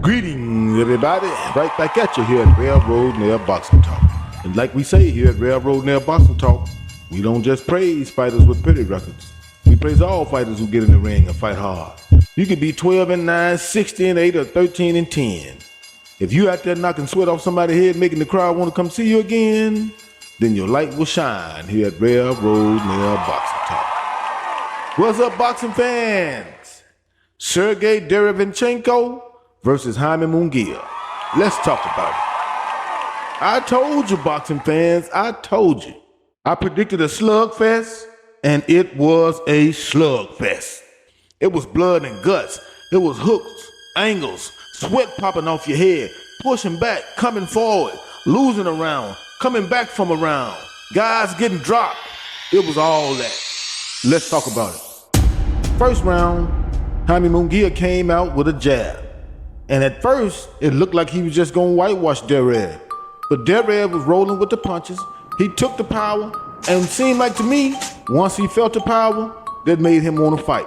Greetings, everybody. Right back at you here at Railroad Nail Boxing Talk. And like we say here at Railroad Nail Boxing Talk, we don't just praise fighters with pretty records. We praise all fighters who get in the ring and fight hard. You could be 12-9, 16-8, or 13-10. If you out there knocking sweat off somebody's head, making the crowd want to come see you again, then your light will shine here at Railroad Nail Boxing Talk. What's up, boxing fans? Sergey Derevanychecho versus Jaime Mungua. Let's talk about it. I told you, boxing fans, I told you. I predicted a slugfest, and it was a slugfest. It was blood and guts. It was hooks, angles, sweat popping off your head, pushing back, coming forward, losing a round, coming back from a round, guys getting dropped. It was all that. Let's talk about it. First round, Jaime Mungua came out with a jab. And at first, it looked like he was just gonna whitewash Derev. But Derev was rolling with the punches. He took the power, and it seemed like to me, once he felt the power, that made him want to fight.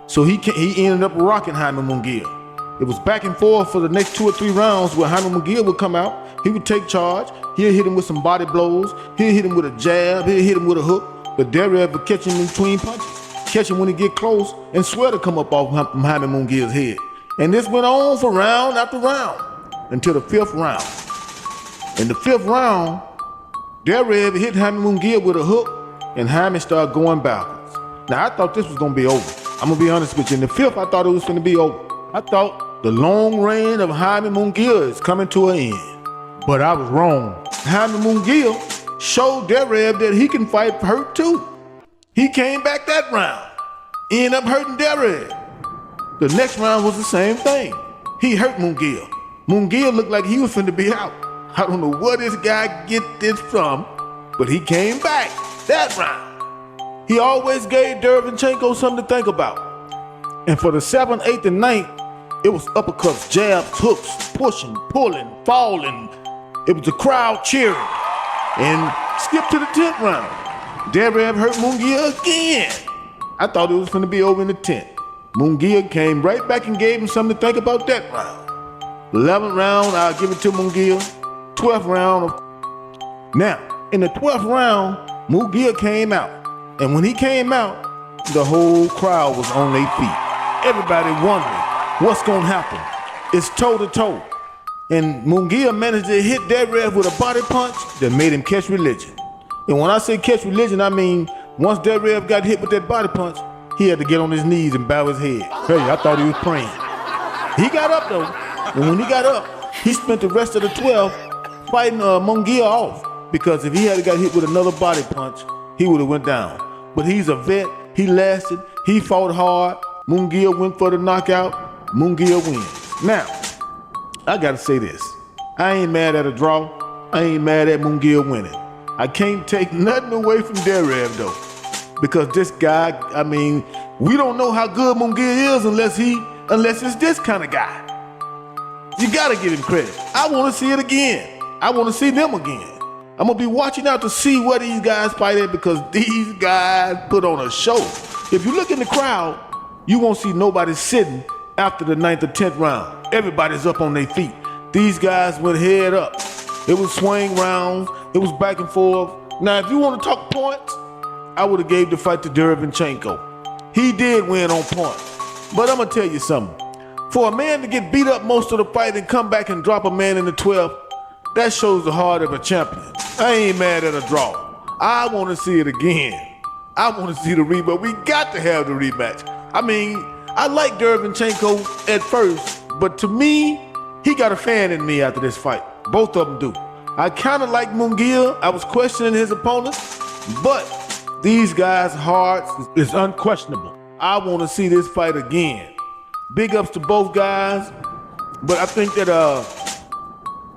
So he ended up rocking Jaime Mungua. It was back and forth for the next 2 or 3 rounds where Jaime Mungua would come out, he would take charge, he'd hit him with some body blows, he'd hit him with a jab, he'd hit him with a hook, but Derev would catch him in between punches, catch him when he get close, and sweat to come up off Jaime Mungua's head. And this went on for round after round until the 5th round. In the 5th round, Derev hit Jaime Mungua with a hook, and Jaime started going backwards. Now, I thought this was going to be over. I'm going to be honest with you. In the 5th, I thought it was going to be over. I thought the long reign of Jaime Mungua is coming to an end. But I was wrong. Jaime Mungua showed Derev that he can fight hurt too. He came back that round, ended up hurting Derev. The next round was the same thing. He hurt Mungua. Mungua looked like he was finna be out. I don't know where this guy get this from, but he came back that round. He always gave Derevanychecho something to think about. And for the 7th, 8th, and 9th, it was uppercuts, jabs, hooks, pushing, pulling, falling. It was the crowd cheering. And skip to the 10th round. Derev hurt Mungua again. I thought it was finna be over in the 10th. Mungua came right back and gave him something to think about that round. 11th round, I'll give it to Mungua. 12th round. Now, in the 12th round, Mungua came out. And when he came out, the whole crowd was on their feet. Everybody wondering, what's gonna happen? It's toe to toe. And Mungua managed to hit Derev with a body punch that made him catch religion. And when I say catch religion, I mean, once Derev got hit with that body punch, he had to get on his knees and bow his head. Hey, I thought he was praying. He got up though, and when he got up, he spent the rest of the 12 fighting Mungua off, because if he had got hit with another body punch, he would have went down. But he's a vet, he lasted, he fought hard, Mungua went for the knockout, Mungua wins. Now, I gotta say this, I ain't mad at a draw, I ain't mad at Mungua winning. I can't take nothing away from Derev though. Because this guy, I mean, we don't know how good Mungua is unless it's this kind of guy. You gotta give him credit. I wanna see it again. I wanna see them again. I'm gonna be watching out to see where these guys fight at, because these guys put on a show. If you look in the crowd, you won't see nobody sitting after the 9th or 10th round. Everybody's up on their feet. These guys went head up. It was swing rounds, it was back and forth. Now, if you wanna talk points, I would have gave the fight to Derevanychecho. He did win on points. But I'm going to tell you something. For a man to get beat up most of the fight and come back and drop a man in the 12th, that shows the heart of a champion. I ain't mad at a draw. I want to see it again. I want to see the rematch. We got to have the rematch. I mean, I like Derevanychecho at first, but to me, he got a fan in me after this fight. Both of them do. I kind of like Mungua. I was questioning his opponents, but these guys' hearts is unquestionable. I want to see this fight again. Big ups to both guys, but I think that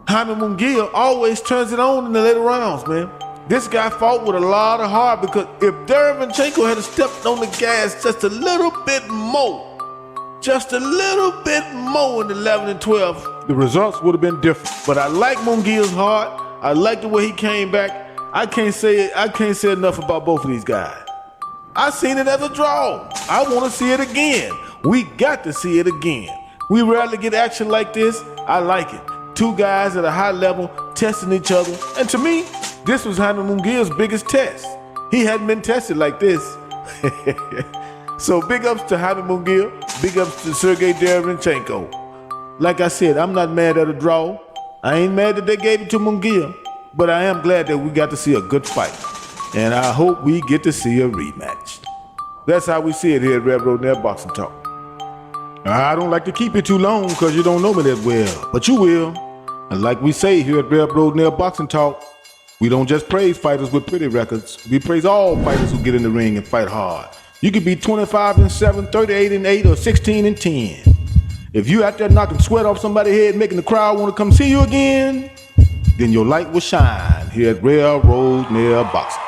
Jaime Mungua always turns it on in the later rounds, man. This guy fought with a lot of heart, because if Derevanychecho had stepped on the gas just a little bit more in the 11 and 12, the results would have been different. But I like Mungua's heart. I like the way he came back. I can't say enough about both of these guys. I seen it as a draw. I want to see it again. We got to see it again. We rarely get action like this. I like it. Two guys at a high level testing each other. And to me, this was Jaime Munguia's biggest test. He hadn't been tested like this. So big ups to Jaime Munguia, big ups to Sergey Derevanychecho. Like I said, I'm not mad at a draw. I ain't mad that they gave it to Mungua, but I am glad that we got to see a good fight. And I hope we get to see a rematch. That's how we see it here at Railroad Nail Boxing Talk. I don't like to keep it too long because you don't know me that well, but you will. And like we say here at Railroad Nail Boxing Talk, we don't just praise fighters with pretty records. We praise all fighters who get in the ring and fight hard. You could be 25-7, 38-8, or 16-10. If you out there knocking sweat off somebody's head, making the crowd want to come see you again, then your light will shine here at Railroad Nail Boxing.